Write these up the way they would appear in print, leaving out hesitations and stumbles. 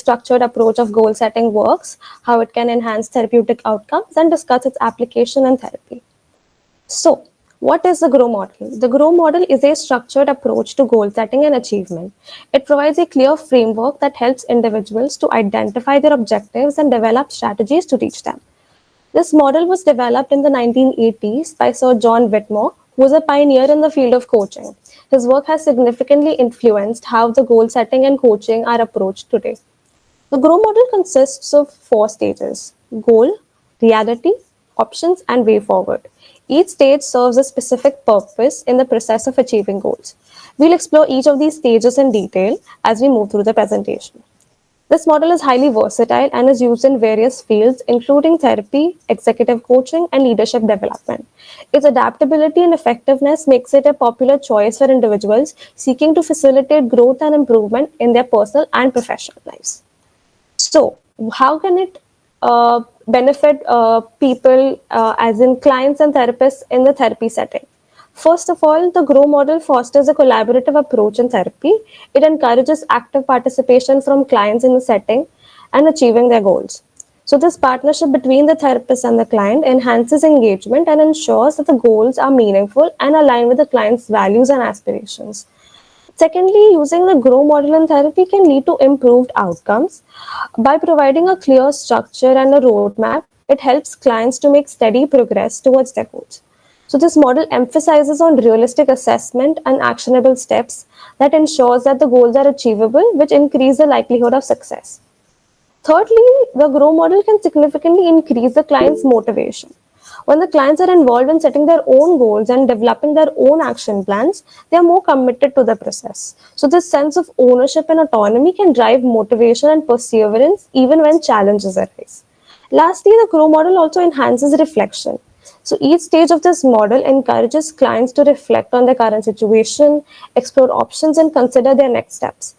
structured approach of goal setting works, how it can enhance therapeutic outcomes, and discuss its application in therapy. So, what is the GROW model? The GROW model is a structured approach to goal setting and achievement. It provides a clear framework that helps individuals to identify their objectives and develop strategies to reach them. This model was developed in the 1980s by Sir John Whitmore, who was a pioneer in the field of coaching. His work has significantly influenced how the goal setting and coaching are approached today. The GROW model consists of 4 stages: goal, reality, options, and way forward. Each stage serves a specific purpose in the process of achieving goals. We'll explore each of these stages in detail as we move through the presentation. This model is highly versatile and is used in various fields, including therapy, executive coaching, and leadership development. Its adaptability and effectiveness makes it a popular choice for individuals seeking to facilitate growth and improvement in their personal and professional lives. So, how can it benefit people, as in clients and therapists, in the therapy setting? First of all, the GROW model fosters a collaborative approach in therapy. It encourages active participation from clients in the setting and achieving their goals. So, this partnership between the therapist and the client enhances engagement and ensures that the goals are meaningful and align with the client's values and aspirations. Secondly, using the GROW model in therapy can lead to improved outcomes. By providing a clear structure and a roadmap, it helps clients to make steady progress towards their goals. So this model emphasizes on realistic assessment and actionable steps that ensures that the goals are achievable, which increase the likelihood of success. Thirdly, the GROW model can significantly increase the client's motivation. When the clients are involved in setting their own goals and developing their own action plans, they are more committed to the process. So this sense of ownership and autonomy can drive motivation and perseverance even when challenges arise. Lastly, the GROW model also enhances reflection. So each stage of this model encourages clients to reflect on their current situation, explore options, and consider their next steps.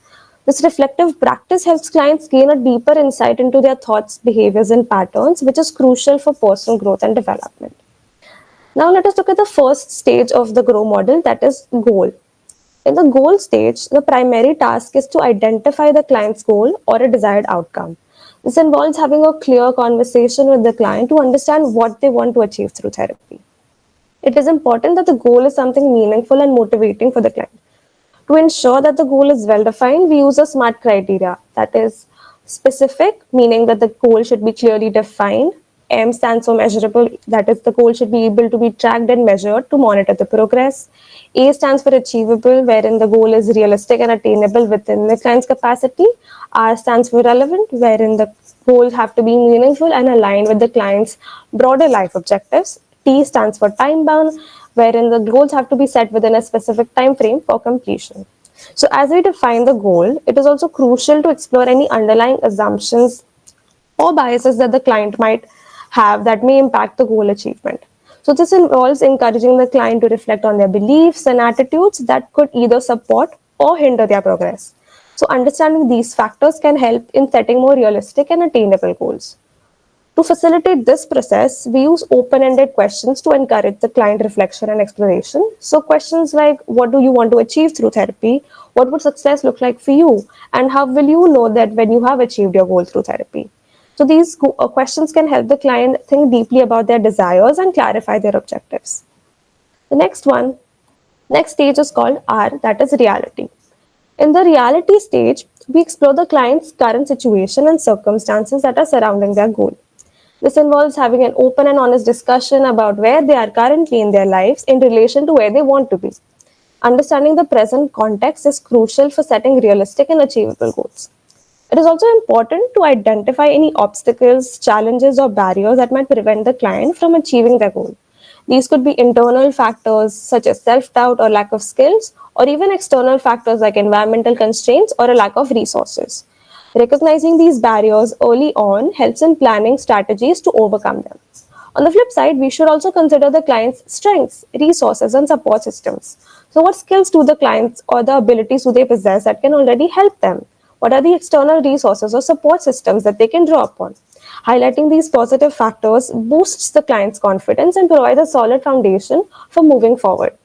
This reflective practice helps clients gain a deeper insight into their thoughts, behaviors, and patterns, which is crucial for personal growth and development. Now, let us look at the first stage of the GROW model, that is goal. In the goal stage, the primary task is to identify the client's goal or a desired outcome. This involves having a clear conversation with the client to understand what they want to achieve through therapy. It is important that the goal is something meaningful and motivating for the client. To ensure that the goal is well defined, we use a SMART criteria, that is specific, meaning that the goal should be clearly defined. M stands for measurable, that is the goal should be able to be tracked and measured to monitor the progress. A stands for achievable, wherein the goal is realistic and attainable within the client's capacity. R stands for relevant, wherein the goals have to be meaningful and aligned with the client's broader life objectives. T stands for time bound, wherein the goals have to be set within a specific time frame for completion. So as we define the goal, it is also crucial to explore any underlying assumptions or biases that the client might have that may impact the goal achievement. So this involves encouraging the client to reflect on their beliefs and attitudes that could either support or hinder their progress. So understanding these factors can help in setting more realistic and attainable goals. To facilitate this process, we use open-ended questions to encourage the client reflection and exploration. So questions like, what do you want to achieve through therapy? What would success look like for you? And how will you know that when you have achieved your goal through therapy? So these questions can help the client think deeply about their desires and clarify their objectives. The next stage is called R, that is reality. In the reality stage, we explore the client's current situation and circumstances that are surrounding their goal. This involves having an open and honest discussion about where they are currently in their lives in relation to where they want to be. Understanding the present context is crucial for setting realistic and achievable goals. It is also important to identify any obstacles, challenges, or barriers that might prevent the client from achieving their goal. These could be internal factors such as self-doubt or lack of skills, or even external factors like environmental constraints or a lack of resources. Recognizing these barriers early on helps in planning strategies to overcome them. On the flip side, we should also consider the client's strengths, resources, and support systems. So what skills do the clients or the abilities do they possess that can already help them? What are the external resources or support systems that they can draw upon? Highlighting these positive factors boosts the client's confidence and provides a solid foundation for moving forward.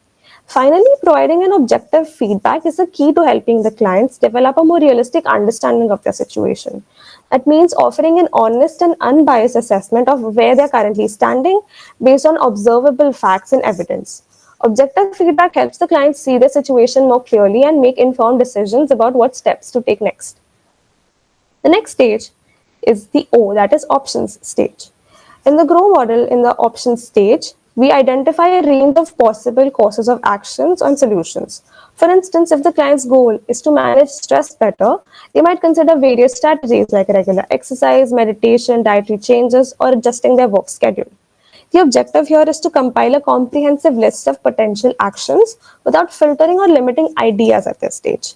Finally, providing an objective feedback is the key to helping the clients develop a more realistic understanding of their situation. That means offering an honest and unbiased assessment of where they're currently standing based on observable facts and evidence. Objective feedback helps the client see the situation more clearly and make informed decisions about what steps to take next. The next stage is the O, that is options stage. In the GROW model, in the options stage, we identify a range of possible courses of actions and solutions. For instance, if the client's goal is to manage stress better, they might consider various strategies like regular exercise, meditation, dietary changes, or adjusting their work schedule. The objective here is to compile a comprehensive list of potential actions without filtering or limiting ideas at this stage.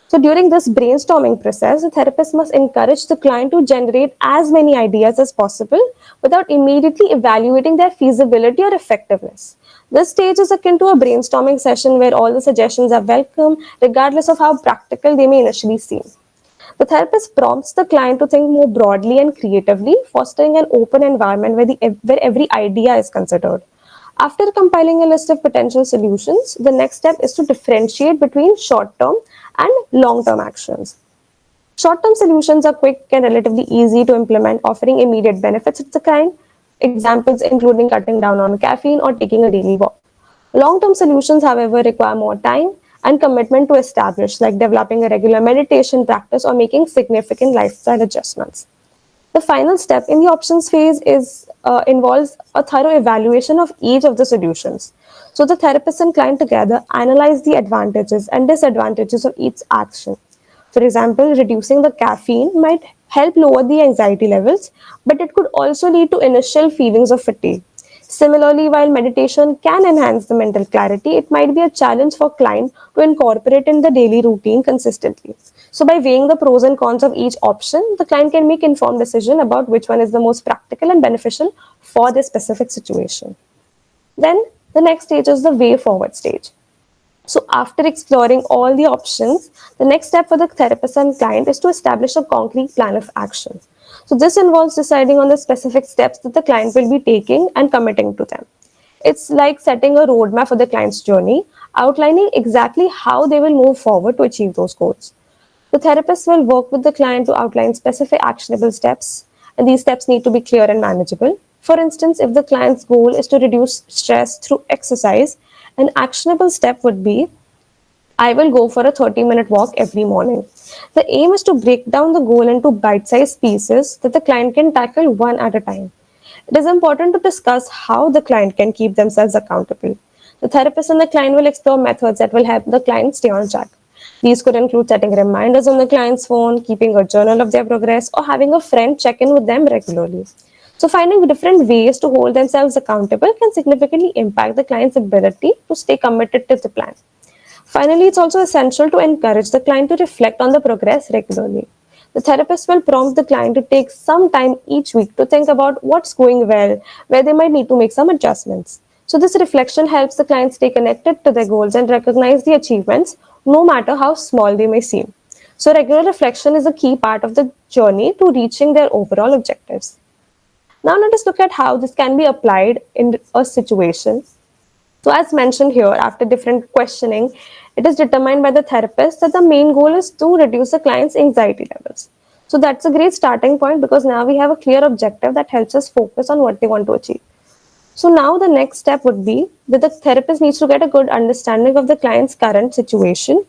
So, during this brainstorming process, the therapist must encourage the client to generate as many ideas as possible without immediately evaluating their feasibility or effectiveness. This stage is akin to a brainstorming session where all the suggestions are welcome, regardless of how practical they may initially seem. The therapist prompts the client to think more broadly and creatively, fostering an open environment where every idea is considered. After compiling a list of potential solutions, the next step is to differentiate between short term and long term actions. Short term solutions are quick and relatively easy to implement, offering immediate benefits of the kind. Examples including cutting down on caffeine or taking a daily walk. Long term solutions, however, require more time and commitment to establish, like developing a regular meditation practice or making significant lifestyle adjustments. The final step in the options phase is involves a thorough evaluation of each of the solutions. So the therapist and client together analyze the advantages and disadvantages of each action. For example, reducing the caffeine might help lower the anxiety levels, but it could also lead to initial feelings of fatigue. Similarly, while meditation can enhance the mental clarity, it might be a challenge for client to incorporate in the daily routine consistently. So by weighing the pros and cons of each option, the client can make informed decision about which one is the most practical and beneficial for this specific situation. Then the next stage is the way forward stage. So after exploring all the options, the next step for the therapist and client is to establish a concrete plan of action. So this involves deciding on the specific steps that the client will be taking and committing to them. It's like setting a roadmap for the client's journey, outlining exactly how they will move forward to achieve those goals. The therapist will work with the client to outline specific actionable steps, and these steps need to be clear and manageable. For instance, if the client's goal is to reduce stress through exercise, an actionable step would be I will go for a 30-minute walk every morning. The aim is to break down the goal into bite sized pieces that the client can tackle one at a time. It is important to discuss how the client can keep themselves accountable. The therapist and the client will explore methods that will help the client stay on track. These could include setting reminders on the client's phone, keeping a journal of their progress, or having a friend check in with them regularly. So, finding different ways to hold themselves accountable can significantly impact the client's ability to stay committed to the plan. Finally, it's also essential to encourage the client to reflect on the progress regularly. The therapist will prompt the client to take some time each week to think about what's going well, where they might need to make some adjustments. So, this reflection helps the client stay connected to their goals and recognize the achievements, no matter how small they may seem. So, regular reflection is a key part of the journey to reaching their overall objectives. Now, let us look at how this can be applied in a situation. So, as mentioned here, after different questioning, it is determined by the therapist that the main goal is to reduce the client's anxiety levels. So, that's a great starting point because now we have a clear objective that helps us focus on what they want to achieve. So, now the next step would be that the therapist needs to get a good understanding of the client's current situation,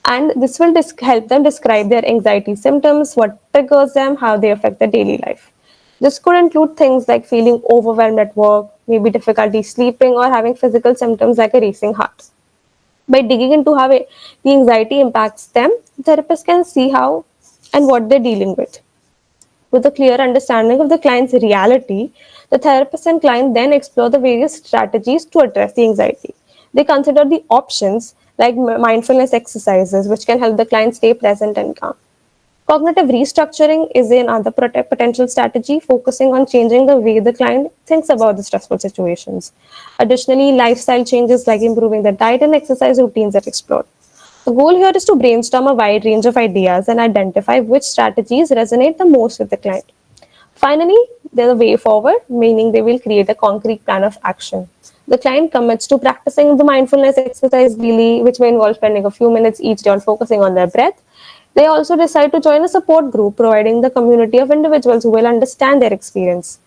and this will help them describe their anxiety symptoms, what triggers them, how they affect their daily life. This could include things like feeling overwhelmed at work, maybe difficulty sleeping, or having physical symptoms like a racing heart. By digging into how the anxiety impacts them, the therapist can see how and what they're dealing with. With a clear understanding of the client's reality, the therapist and client then explore the various strategies to address the anxiety. They consider the options like mindfulness exercises, which can help the client stay present and calm. Cognitive restructuring is another potential strategy, focusing on changing the way the client thinks about the stressful situations. Additionally, lifestyle changes like improving the diet and exercise routines are explored. The goal here is to brainstorm a wide range of ideas and identify which strategies resonate the most with the client. Finally, there's a way forward, meaning they will create a concrete plan of action. The client commits to practicing the mindfulness exercise daily, which may involve spending a few minutes each day on focusing on their breath. They also decide to join a support group, providing the community of individuals who will understand their experience.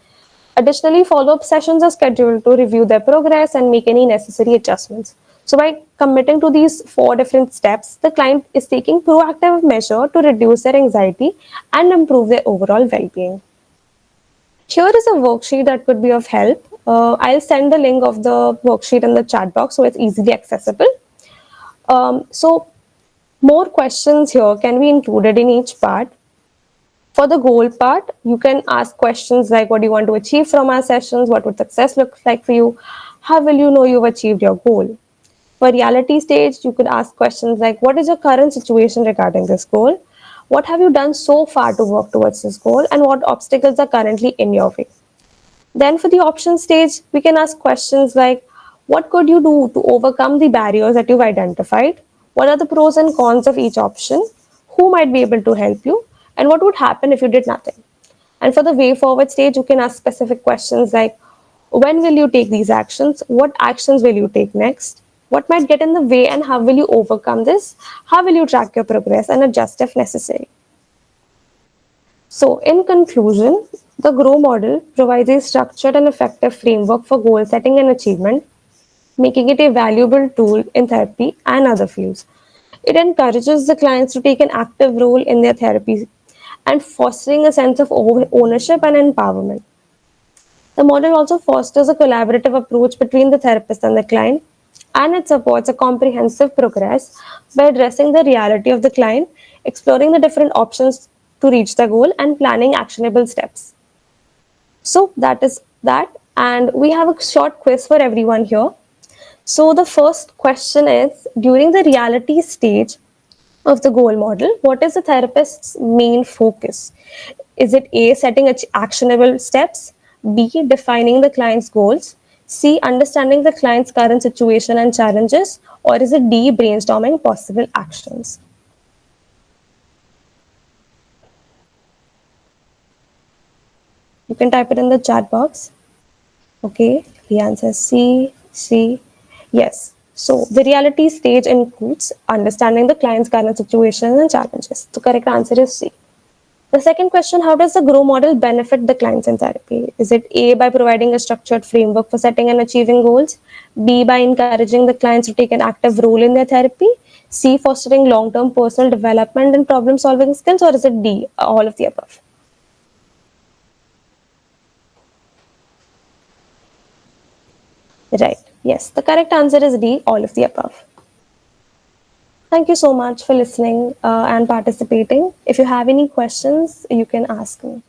Additionally, follow up sessions are scheduled to review their progress and make any necessary adjustments. So, by committing to these four different steps, the client is taking proactive measure to reduce their anxiety and improve their overall well being. Here is a worksheet that could be of help. I'll send the link of the worksheet in the chat box so it's easily accessible. So, more questions here can be included in each part. For the goal part, you can ask questions like what do you want to achieve from our sessions? What would success look like for you? How will you know you've achieved your goal? For reality stage, you could ask questions like what is your current situation regarding this goal? What have you done so far to work towards this goal? And what obstacles are currently in your way? Then for the option stage, we can ask questions like what could you do to overcome the barriers that you've identified? What are the pros and cons of each option? Who might be able to help you? And what would happen if you did nothing? And for the way forward stage, you can ask specific questions like when will you take these actions? What actions will you take next? What might get in the way and how will you overcome this? How will you track your progress and adjust if necessary? So, in conclusion, the GROW model provides a structured and effective framework for goal setting and achievement, making it a valuable tool in therapy and other fields. It encourages the clients to take an active role in their therapy and fostering a sense of ownership and empowerment. The model also fosters a collaborative approach between the therapist and the client, and it supports a comprehensive progress by addressing the reality of the client, exploring the different options to reach the goal, and planning actionable steps. So that is that, and we have a short quiz for everyone here. So the first question is during the reality stage of the goal model, what is the therapist's main focus? Is it A, setting actionable steps, B, defining the client's goals, C, understanding the client's current situation and challenges, or is it D, brainstorming possible actions? You can type it in the chat box. Okay, the answer is C, C, yes. So the reality stage includes understanding the client's current situation and challenges. The correct answer is C. The second question, how does the GROW model benefit the clients in therapy? Is it A, by providing a structured framework for setting and achieving goals? B, by encouraging the clients to take an active role in their therapy? C, fostering long-term personal development and problem-solving skills? Or is it D, all of the above? Right. Yes, the correct answer is D, all of the above. Thank you so much for listening and participating. If you have any questions, you can ask me.